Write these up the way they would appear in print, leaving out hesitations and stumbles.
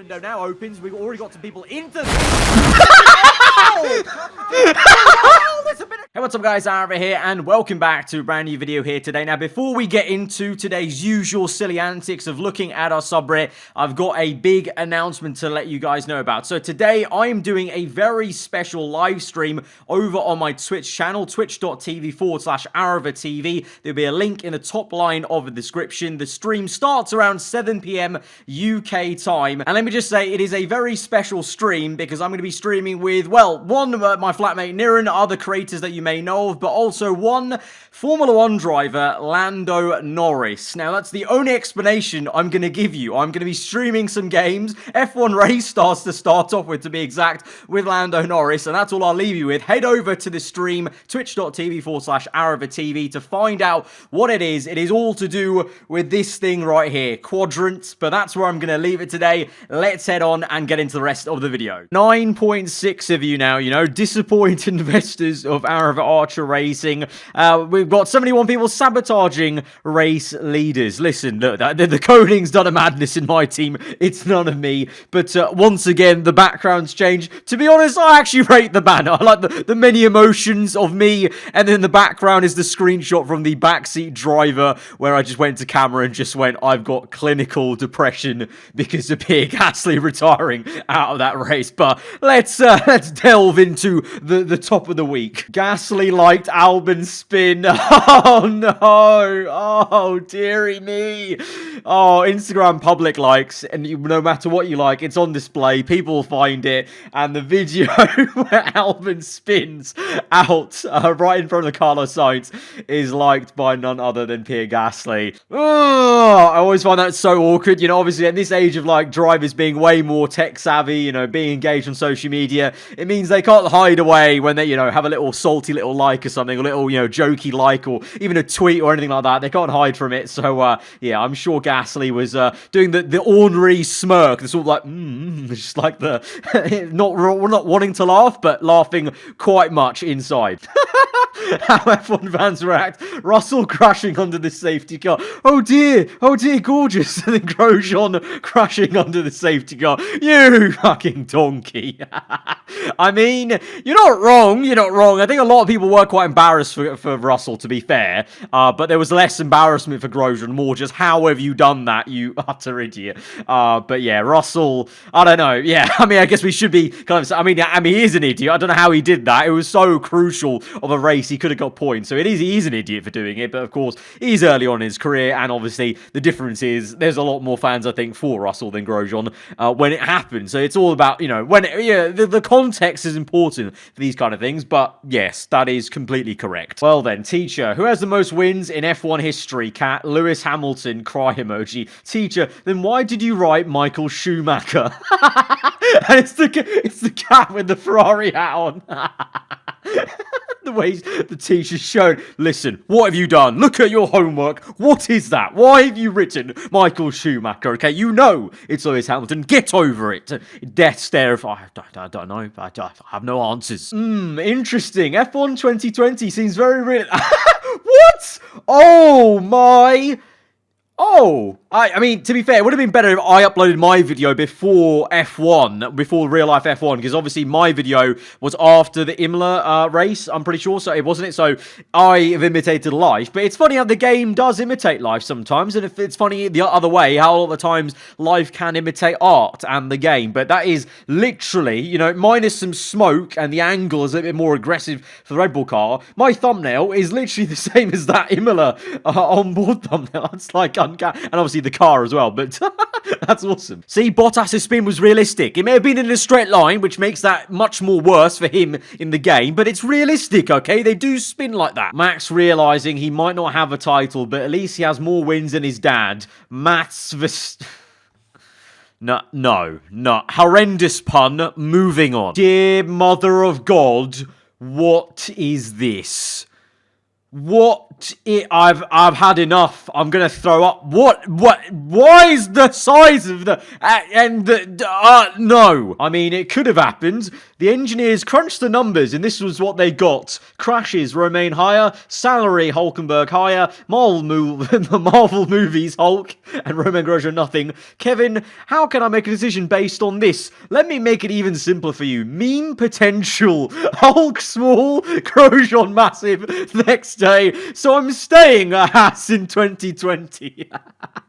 window now opens. We've already got some people into the... Hey, what's up guys, aarava here, and welcome back to a brand new video here today. Now, before we get into today's usual silly antics of looking at our subreddit, I've got a big announcement to let you guys know about. So today, I am doing a very special live stream over on my Twitch channel, twitch.tv/aaravatv. There'll be a link in the top line of the description. The stream starts around 7 PM UK time, and let me just say, it is a very special stream because I'm going to be streaming with, well, one, my flatmate Niran, other creators that you may know of, but also one Formula 1 driver, Lando Norris. Now, that's the only explanation I'm going to give you. I'm going to be streaming some games, F1 race stars to start off with, to be exact, with Lando Norris, and that's all I'll leave you with. Head over to the stream, twitch.tv/aaravatv, to find out what it is. It is all to do with this thing right here, quadrants, but that's where I'm going to leave it today. Let's head on and get into the rest of the video. 9.6 of you now, disappointed investors of Aarava Archer Racing. We've got 71 people sabotaging race leaders. Listen, look, the coding's done a madness in my team. It's none of me. But once again, the background's changed. To be honest, I actually rate the banner. I like the many emotions of me, and then the background is the screenshot from the backseat driver where I just went to camera and just went, I've got clinical depression because of Pierre Gasly retiring out of that race. But let's delve into the top of the week. Gasly liked Albon's spin. Oh no. Oh dearie me. Oh, Instagram public likes, and no matter what you like, it's on display. People find it, and the video where Albon spins out right in front of Carlos Sainz is liked by none other than Pierre Gasly. Oh, I always find that so awkward. Obviously at this age of drivers being way more tech savvy, being engaged on social media, it means they can't hide away when they, have a little salty little like or something, a little, jokey like, or even a tweet or anything like that. They can't hide from it. So, yeah, I'm sure Gasly was doing the ornery smirk. The sort of just like the, not wanting to laugh, but laughing quite much inside. How F1 fans react. Russell crashing under the safety car. Oh dear, gorgeous. And then Grosjean crashing under the safety car. You fucking donkey. I mean, you're not wrong. I think a lot of people were quite embarrassed for Russell, to be fair. But there was less embarrassment for Grosjean, more just how have you done that, you utter idiot. But yeah, Russell, I don't know. Yeah, I mean, I guess we should be kind of, I mean, he is an idiot. I don't know how he did that. It was so crucial of a race. He could have got points. So he's an idiot for doing it. But of course, he's early on in his career. And obviously, the difference is there's a lot more fans, I think, for Russell than Grosjean when it happened. So it's all about, when the context is important for these kind of things. But yes, that is completely correct. Well then, teacher, who has the most wins in F1 history? Cat, Lewis Hamilton, cry emoji. Teacher, then why did you write Michael Schumacher? And it's the cat with the Ferrari hat on. The way the teacher's shown. Listen, what have you done? Look at your homework. What is that? Why have you written Michael Schumacher? Okay, it's Lewis Hamilton. Get over it. Death stare. I don't know. I have no answers. Interesting. F1 2020 seems very real. What? Oh my. Oh, I mean, to be fair, it would have been better if I uploaded my video before F1, before real life F1, because obviously my video was after the Imola race, I'm pretty sure, so it wasn't it, so I have imitated life. But it's funny how the game does imitate life sometimes, and if it's funny the other way, how a lot of the times life can imitate art and the game. But that is literally, minus some smoke, and the angle is a bit more aggressive for the Red Bull car, my thumbnail is literally the same as that Imola onboard thumbnail. It's like, and obviously the car as well, but that's awesome. See, Bottas' spin was realistic. It may have been in a straight line, which makes that much more worse for him in the game, but it's realistic, okay? They do spin like that. Max realizing he might not have a title, but at least he has more wins than his dad. No. Horrendous pun. Moving on. Dear Mother of God, what is this? I've had enough. I'm gonna throw up. Why is the size of the no? I mean, it could have happened. The engineers crunched the numbers, and this was what they got. Crashes remain higher, salary Hulkenberg higher, Marvel movies Hulk, and Roman Grosjean nothing. Kevin, how can I make a decision based on this? Let me make it even simpler for you. Meme potential. Hulk small, Grosjean massive next day. So I'm staying a Haas in 2020.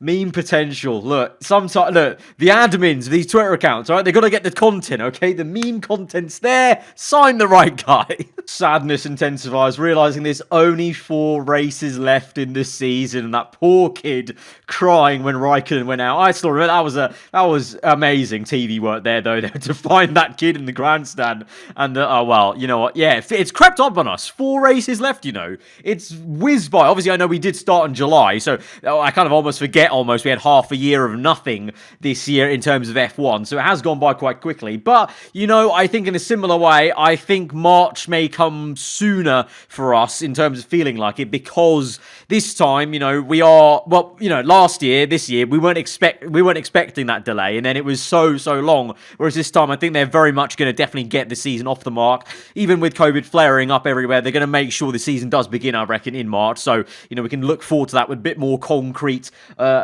Meme potential. Look, the admins of these Twitter accounts, alright, they got to get the content, okay? The meme content's there. Sign the right guy. Sadness intensifies, realizing there's only 4 races left in this season, and that poor kid crying when Raikkonen went out. I still remember that was amazing TV work there, though, to find that kid in the grandstand. And oh well, you know what? Yeah, it's crept up on us. 4 races left, you know. It's whizzed by. Obviously, I know we did start in July, so I kind of almost forget. We had half a year of nothing this year in terms of F1, so it has gone by quite quickly. But you know, I think in a similar way, I think March may come sooner for us in terms of feeling like it, because this time, you know, this year we weren't expecting that delay, and then it was so long. Whereas this time, I think they're very much going to definitely get the season off the mark. Even with COVID flaring up everywhere, they're going to make sure the season does begin, I reckon, in March. So you know, we can look forward to that with a bit more concrete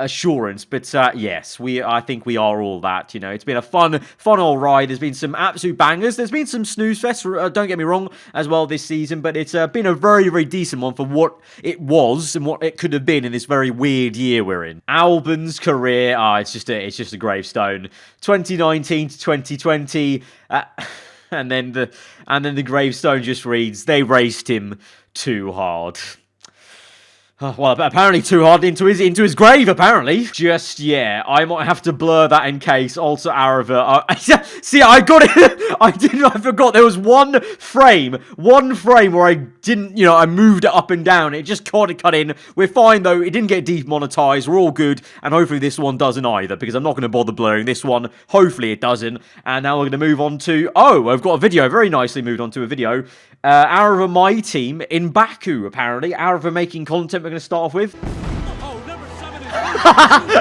assurance. But yes, I think we are all that. You know, it's been a fun old ride. There's been some absolute bangers. There's been some snooze fests, don't get me wrong, as well this season. But it's been a very decent one for what it was and what it could have been in this very weird year we're in. Albon's career, it's just a gravestone. 2019 to 2020, and then the gravestone just reads: they raced him too hard. Well, apparently too hard into his grave, apparently. Just, yeah, I might have to blur that in case. Also, aarava. See, I got it. I forgot. There was one frame where I didn't, you know, I moved it up and down. It just cut in. We're fine, though. It didn't get demonetized. We're all good. And hopefully this one doesn't either, because I'm not going to bother blurring this one. Hopefully it doesn't. And now we're going to move on to, I've got a video. Very nicely moved on to a video. Aarava, my team, in Baku, apparently. Aarava making content we're going to start off with.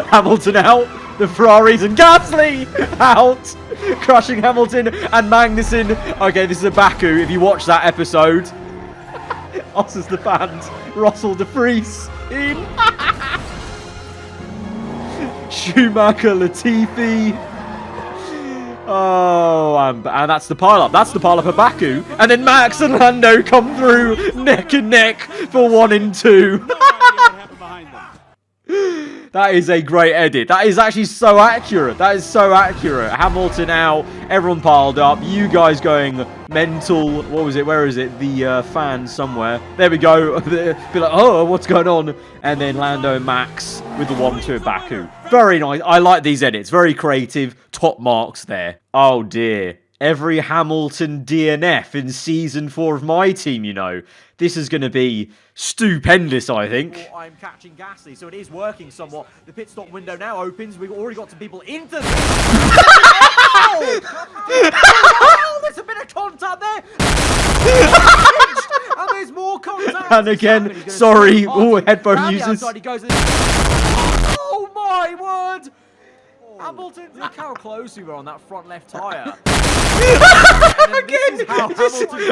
Hamilton out. The Ferraris and Gasly out. Crushing Hamilton and Magnussen. Okay, this is a Baku, if you watch that episode. Us as the fans. Russell de Vries in. Schumacher, Latifi. Oh, and that's the pile-up. That's the pile-up of Baku. And then Max and Lando come through neck and neck for 1 and 2. That is a great edit. That is actually so accurate. That is so accurate. Hamilton out. Everyone piled up. You guys going mental. What was it? Where is it? The fans somewhere. There we go. Be like, oh, what's going on? And then Lando and Max with the 1-2 at Baku. Very nice. I like these edits. Very creative. Top marks there. Oh, dear. Every Hamilton DNF in Season 4 of my team, you know. This is going to be stupendous, I think. I'm catching Gasly, so it is working somewhat. The pit stop window now opens. We've already got some people into the... Oh, there's a bit of contact there. And there's more contact. And again, sorry, all headphone users. Oh, my word. Hamilton, look how close we were on that front left tyre. Again,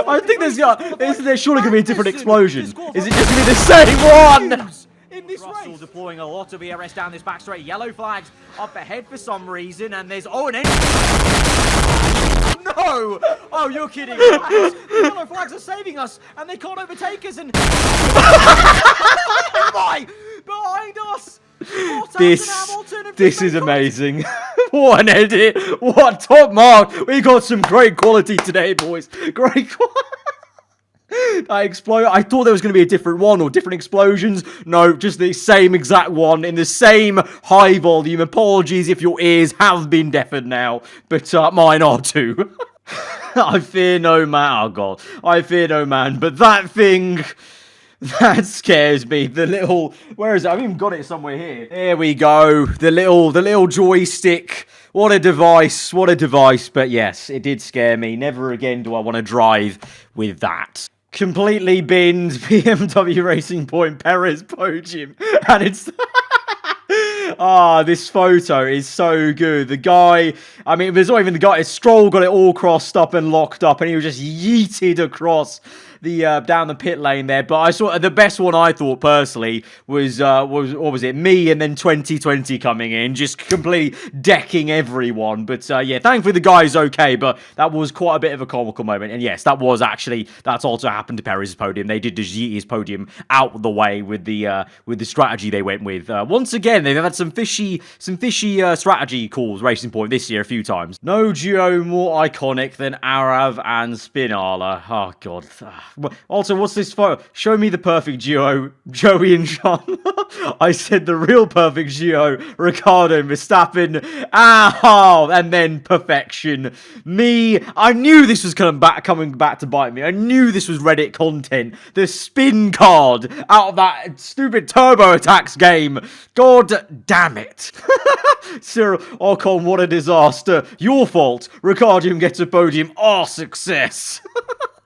I think there's surely going to be a different explosion. Is it just going to be the same one? In this Russell race. Deploying a lot of ERS down this back straight. Yellow flags up ahead for some reason, and there's an engine. No! Oh, you're kidding. The yellow flags are saving us, and they can't overtake us. And behind us. This is amazing. What an edit. What top mark. We got some great quality today, boys. Great quality. I thought there was going to be a different one or different explosions. No, just the same exact one in the same high volume. Apologies if your ears have been deafened now, but mine are too. I fear no man. Oh, God. I fear no man. But that thing... That scares me. The little... Where is it? I've even got it somewhere here. There we go. The little joystick. What a device. What a device. But yes, it did scare me. Never again do I want to drive with that. Completely binned BMW Racing Point Perez podium. And it's... Ah, this photo is so good. The guy, I mean, there's not even the guy. Stroll got it all crossed up and locked up, and he was just yeeted across the down the pit lane there. But I saw the best one I thought personally was what was it? Me and then 2020 coming in, just completely decking everyone. But yeah, thankfully the guy's okay. But that was quite a bit of a comical moment. And yes, that's also happened to Perez's podium. They did just yeet his podium out the way with the strategy they went with. Once again, they've had some fishy strategy calls, Racing Point, this year a few times. No duo more iconic than Arav and Spinala. Oh god. Also, what's this photo? Show me the perfect duo, Joey and Sean. I said the real perfect duo, Ricardo and Verstappen. Ow! And then perfection. Me, I knew this was coming back to bite me. I knew this was Reddit content. The spin card out of that stupid Turbo Attacks game. God damn it. Cyril Ocon, what a disaster. Your fault. Ricardo gets a podium. Our success.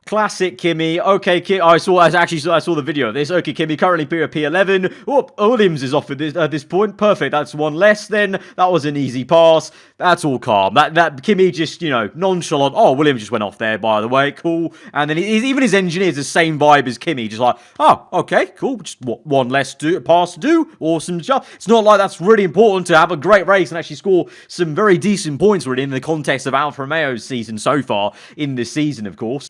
Classic Kimi. Okay, I saw the video of this. Okay, Kimi currently P11. Oh, Williams is off at this point. Perfect. That's one less then. That was an easy pass. That's all calm. That Kimi just, nonchalant. Oh, Williams just went off there, by the way. Cool. And then even his engineer's the same vibe as Kimi. Just like, oh, okay, cool. Just one less pass to do. Awesome job. It's not like that's really important to have a great race and actually score some very decent points really in the context of Alfa Romeo's season so far in this season, of course.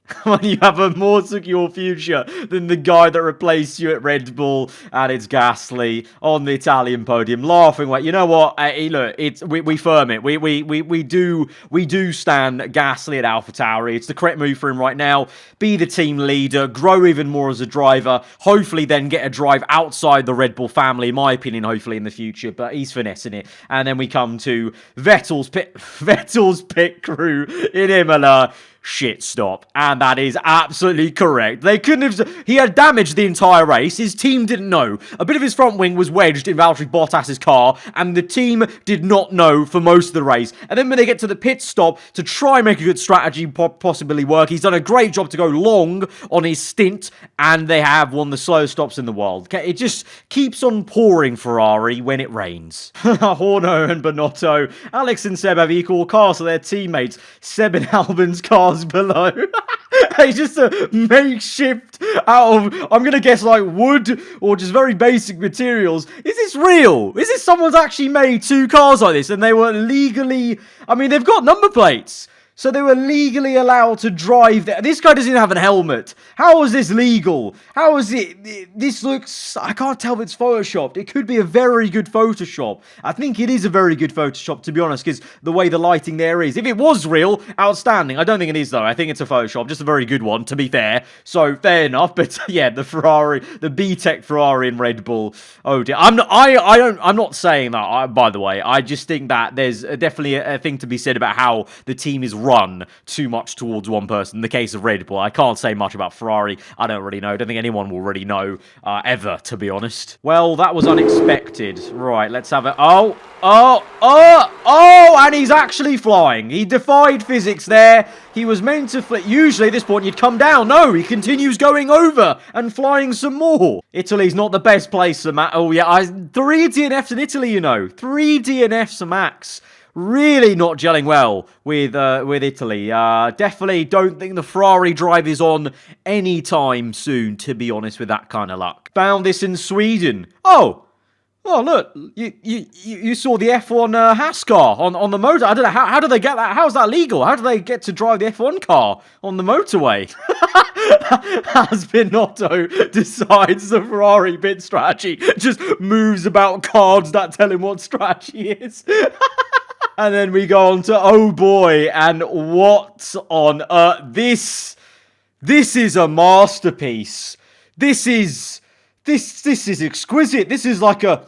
You have a more secure future than the guy that replaced you at Red Bull, and it's Gasly on the Italian podium, laughing like, you know what? Look, we firm it. We do stand Gasly at AlphaTauri. It's the correct move for him right now. Be the team leader, grow even more as a driver. Hopefully, then get a drive outside the Red Bull family. In my opinion, hopefully in the future. But he's finessing it. And then we come to Vettel's pit crew in Imola. Shit stop. And that is absolutely correct. They couldn't have... He had damaged the entire race. His team didn't know. A bit of his front wing was wedged in Valtteri Bottas's car, and the team did not know for most of the race. And then when they get to the pit stop to try and make a good strategy possibly work, he's done a great job to go long on his stint, and they have one of the slowest stops in the world. Okay, it just keeps on pouring Ferrari when it rains. Horner and Bonotto. Alex and Seb have equal cars to their teammates. Seb and Albon's car below. It's just a makeshift out of, I'm going to guess, like wood or just very basic materials. Is this real? Is this someone's actually made two cars like this and they were legally, I mean, they've got number plates. So they were legally allowed to drive there. This guy doesn't even have a helmet. How is this legal? How is it? This looks... I can't tell if it's photoshopped. It could be a very good Photoshop. I think it is a very good Photoshop, to be honest, because the way the lighting there is. If it was real, outstanding. I don't think it is, though. I think it's a Photoshop. Just a very good one, to be fair. So, fair enough. But, yeah, the Ferrari, the B-Tech Ferrari and Red Bull. Oh, dear. I'm not saying that, by the way. I just think that there's definitely a thing to be said about how the team is run too much towards one person. In the case of Red Bull, I can't say much about Ferrari. I don't really know. I don't think anyone will really know ever, to be honest. Well, that was unexpected. Right, let's have it. Oh, and he's actually flying. He defied physics there. He was meant to fly. Usually at this point you'd come down. No, he continues going over and flying some more. Italy's not the best place for Max. Oh yeah, 3 DNFs in Italy, you know. 3 DNFs for Max. Really not gelling well with Italy. Definitely don't think the Ferrari drive is on anytime soon, to be honest, with that kind of luck. Found this in Sweden. Oh, look, you saw the F1 Haas car on the motor. I don't know, how do they get that? How's that legal? How do they get to drive the F1 car on the motorway? As Binotto decides the Ferrari pit strategy, just moves about cards that tell him what strategy is. And then we go on to, oh boy, and what on earth? This is a masterpiece. This is exquisite. This is like a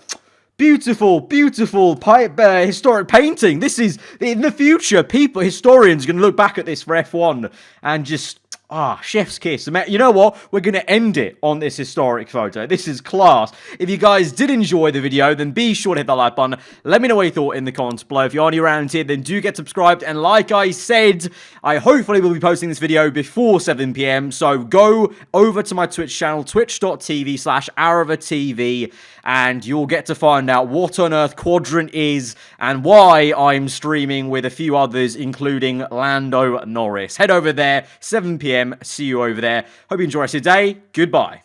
beautiful historic painting. This is, in the future, historians are going to look back at this for F1 and just, Ah, chef's kiss. You know what? We're going to end it on this historic photo. This is class. If you guys did enjoy the video, then be sure to hit that like button. Let me know what you thought in the comments below. If you're new around here, then do get subscribed. And like I said, I hopefully will be posting this video before 7 p.m. So go over to my Twitch channel, twitch.tv/aaravatv, and you'll get to find out what on earth Quadrant is and why I'm streaming with a few others, including Lando Norris. Head over there, 7 p.m. See you over there. Hope you enjoy the rest of your day. Goodbye.